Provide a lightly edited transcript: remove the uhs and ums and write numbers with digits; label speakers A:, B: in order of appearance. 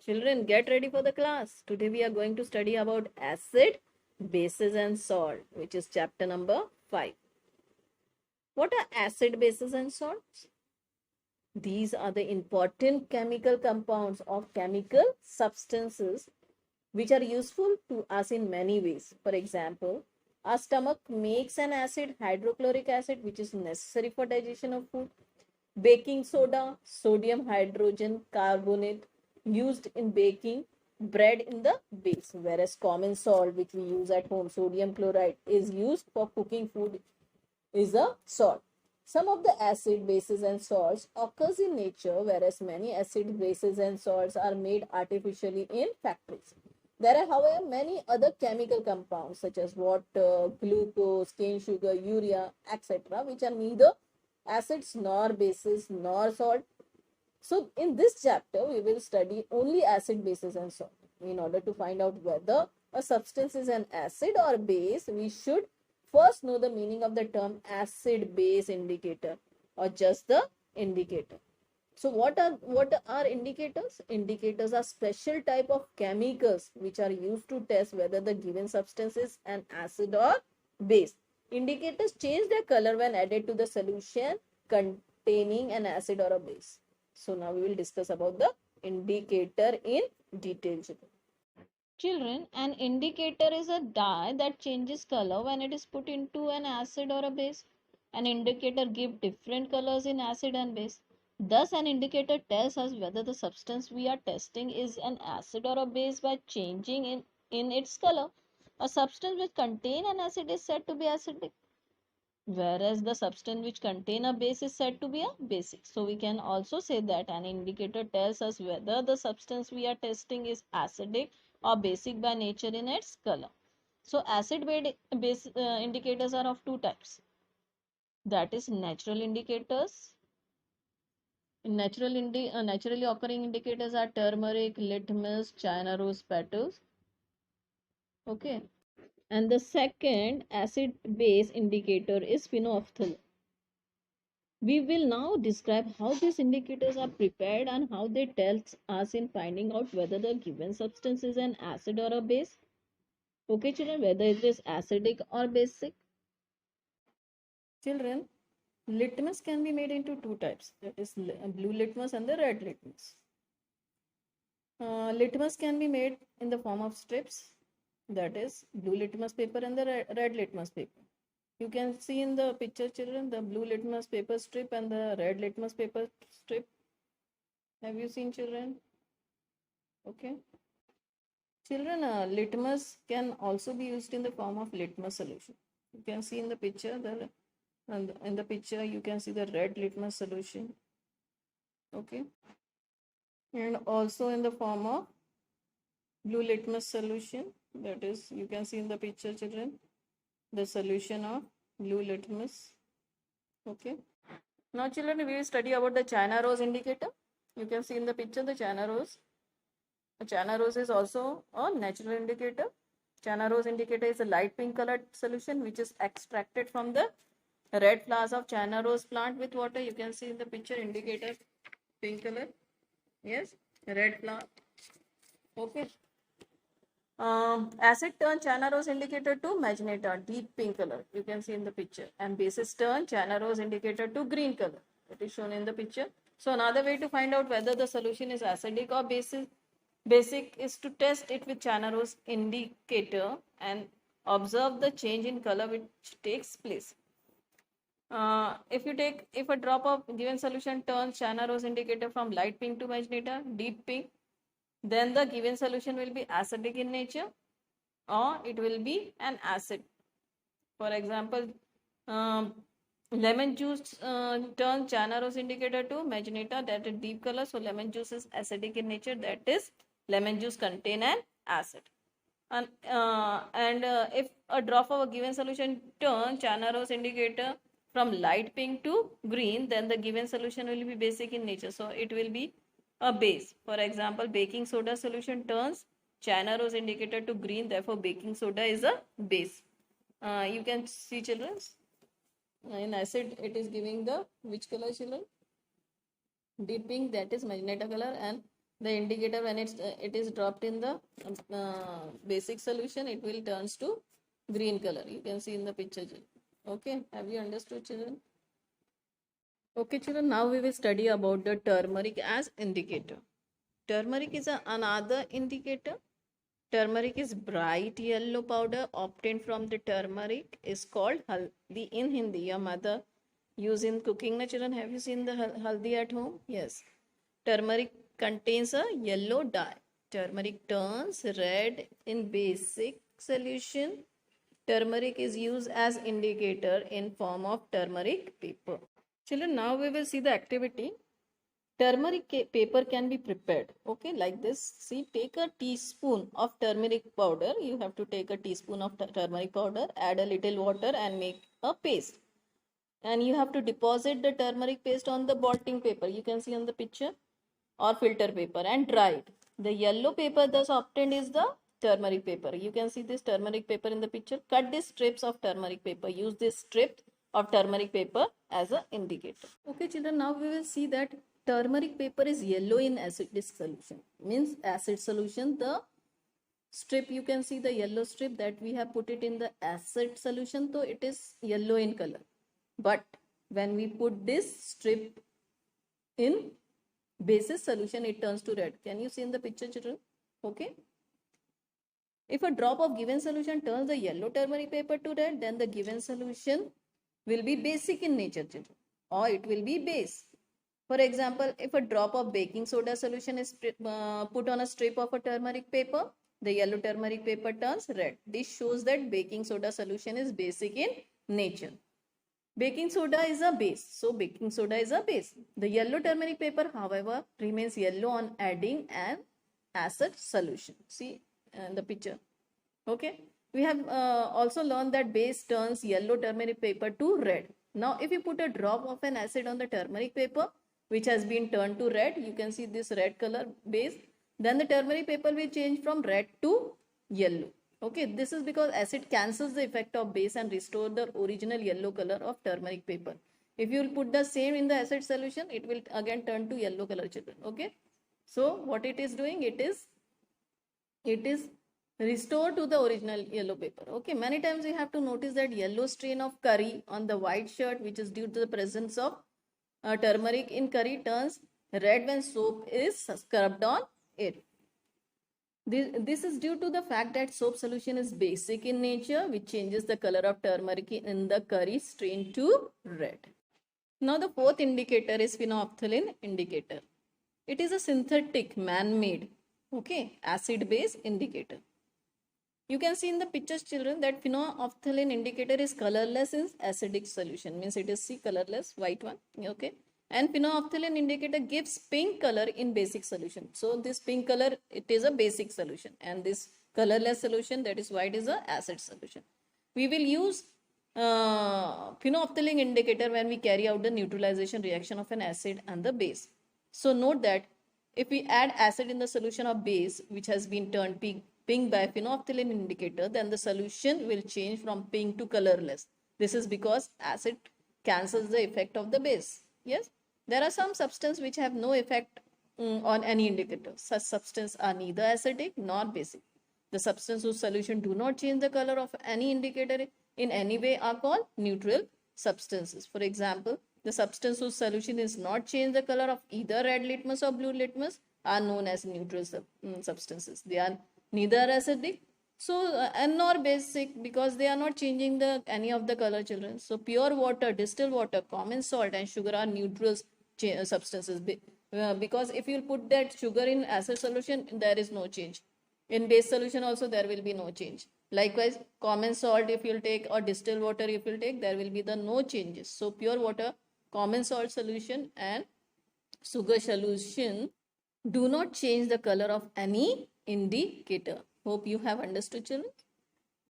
A: Children, get ready for the class. Today we are going to study about acid, bases and salt, which is chapter number 5. What are acid, bases and salts? These are the important chemical compounds or chemical substances which are useful to us in many ways. For example, our stomach makes an acid, hydrochloric acid, which is necessary for digestion of food. Baking soda, sodium hydrogen carbonate, used in baking bread in the base, whereas common salt which we use at home, sodium chloride, is used for cooking food, is a salt. Some of the acid, bases and salts occurs in nature, whereas many acid, bases and salts are made artificially in factories. There are, however, many other chemical compounds such as water, glucose, cane sugar, urea, etc., which are neither acids nor bases nor salt. So in this chapter, we will study only acid, bases and salt. In order to find out whether a substance is an acid or base, we should first know the meaning of the term acid base indicator or just the indicator. So what are indicators? Indicators are special type of chemicals which are used to test whether the given substance is an acid or base. Indicators change their color when added to the solution containing an acid or a base. So now we will discuss about the indicator in detail. Children, an indicator is a dye that changes color when it is put into an acid or a base. An indicator gives different colors in acid and base. Thus, an indicator tells us whether the substance we are testing is an acid or a base by changing in its color. A substance which contains an acid is said to be acidic, whereas the substance which contain a base is said to be a basic. So we can also say that an indicator tells us whether the substance we are testing is acidic or basic by nature in its color. So acid base indicators are of two types, that is natural indicators. Naturally occurring indicators are turmeric, litmus, china rose petals. Okay, and the second acid base indicator is phenolphthalein. We will now describe how these indicators are prepared and how they tell us in finding out whether the given substance is an acid or a base. Okay, children, whether it is acidic or basic. Children, litmus can be made into two types, that is blue litmus and the red litmus. Litmus can be made in the form of strips, that is blue litmus paper and the red litmus paper. You can see in the picture, children, the blue litmus paper strip and the red litmus paper strip. Have you seen, children? Okay. Children, litmus can also be used in the form of litmus solution. You can see in the picture, in the picture you can see the red litmus solution. Okay. And also in the form of blue litmus solution, that is, you can see in the picture, children, the solution of blue litmus. Okay. Now, children, we will study about the China rose indicator. You can see in the picture the China rose. The China rose is also a natural indicator. China rose indicator is a light pink colored solution which is extracted from the red flowers of China rose plant with water. You can see in the picture indicator pink color. Yes, red flower. Okay. Acid turn China rose indicator to magenta, deep pink color. You can see in the picture. And bases turn China rose indicator to green color. It is shown in the picture. So another way to find out whether the solution is acidic or basic is to test it with China rose indicator and observe the change in color which takes place. If a drop of given solution turns China rose indicator from light pink to magenta, deep pink, then the given solution will be acidic in nature or it will be an acid. For example, lemon juice turns China rose indicator to magenta, that is deep color. So lemon juice is acidic in nature, that is lemon juice contain an acid. And if a drop of a given solution turns China rose indicator from light pink to green, then the given solution will be basic in nature. So it will be a base. For example, baking soda solution turns China rose indicator to green, therefore baking soda is a base. You can see, children, in acid it is giving the which color, children? Deep pink, that is magenta color, and The indicator, when it is dropped in the basic solution, it will turns to green color. You can see in the picture. Okay, have you understood, children? Okay, children, now we will study about the turmeric as indicator. Turmeric is another indicator. Turmeric is bright yellow powder obtained from the turmeric, is called haldi in Hindi. Your mother use in cooking. Children, have you seen the haldi at home? Yes. Turmeric contains a yellow dye. Turmeric turns red in basic solution. Turmeric is used as indicator in form of turmeric paper. Children, now we will see the activity. Turmeric paper can be prepared. Okay, like this. See, take a teaspoon of turmeric powder. You have to take a teaspoon of turmeric powder, add a little water and make a paste. And you have to deposit the turmeric paste on the blotting paper. You can see on the picture, or filter paper, and dry it. The yellow paper thus obtained is the turmeric paper. You can see this turmeric paper in the picture. Cut these strips of turmeric paper. Use this strip of turmeric paper as an indicator. Okay, children, now we will see that turmeric paper is yellow in acidic solution. Means acid solution, the strip, you can see the yellow strip that we have put it in the acid solution, so it is yellow in color. But when we put this strip in basis solution, it turns to red. Can you see in the picture, children? Okay. If a drop of given solution turns the yellow turmeric paper to red, then the given solution will be basic in nature, children, or it will be base. For example, if a drop of baking soda solution is put on a strip of a turmeric paper, the yellow turmeric paper turns red. This shows that baking soda solution is basic in nature. Baking soda is a base, so baking soda is a base. The yellow turmeric paper, however, remains yellow on adding an acid solution. See the picture. Okay. We have also learned that base turns yellow turmeric paper to red. Now, if you put a drop of an acid on the turmeric paper, which has been turned to red, you can see this red color base, then the turmeric paper will change from red to yellow. Okay, this is because acid cancels the effect of base and restore the original yellow color of turmeric paper. If you will put the same in the acid solution, it will again turn to yellow color, children. Okay, so what it is doing, it is restore to the original yellow paper. Okay, many times you have to notice that yellow stain of curry on the white shirt, which is due to the presence of turmeric in curry, turns red when soap is scrubbed on it. This is due to the fact that soap solution is basic in nature, which changes the color of turmeric in the curry stain to red. Now the fourth indicator is phenolphthalein indicator. It is a synthetic, man-made, okay, acid-base indicator. You can see in the pictures, children, that phenolphthalein indicator is colorless in acidic solution. Means it is see colorless, white one. Okay. And phenolphthalein indicator gives pink color in basic solution. So this pink color, it is a basic solution, and this colorless solution, that is white, is a acid solution. We will use phenolphthalein indicator when we carry out the neutralization reaction of an acid and the base. So note that if we add acid in the solution of base, which has been turned pink by phenolphthalein indicator, then the solution will change from pink to colorless. This is because acid cancels the effect of the base. Yes. There are some substances which have no effect on any indicator. Such substances are neither acidic nor basic. The substances whose solution do not change the color of any indicator in any way are called neutral substances. For example, the substance whose solution is not change the color of either red litmus or blue litmus are known as neutral substances. They are neither acidic and nor basic, because they are not changing any of the color, children. So pure water, distilled water, common salt and sugar are neutral substances, because if you put that sugar in acid solution, there is no change. In base solution also there will be no change. Likewise, common salt if you'll take, or distilled water if you'll take, there will be no changes. So pure water, common salt solution and sugar solution do not change the color of any indicator. Hope you have understood, children.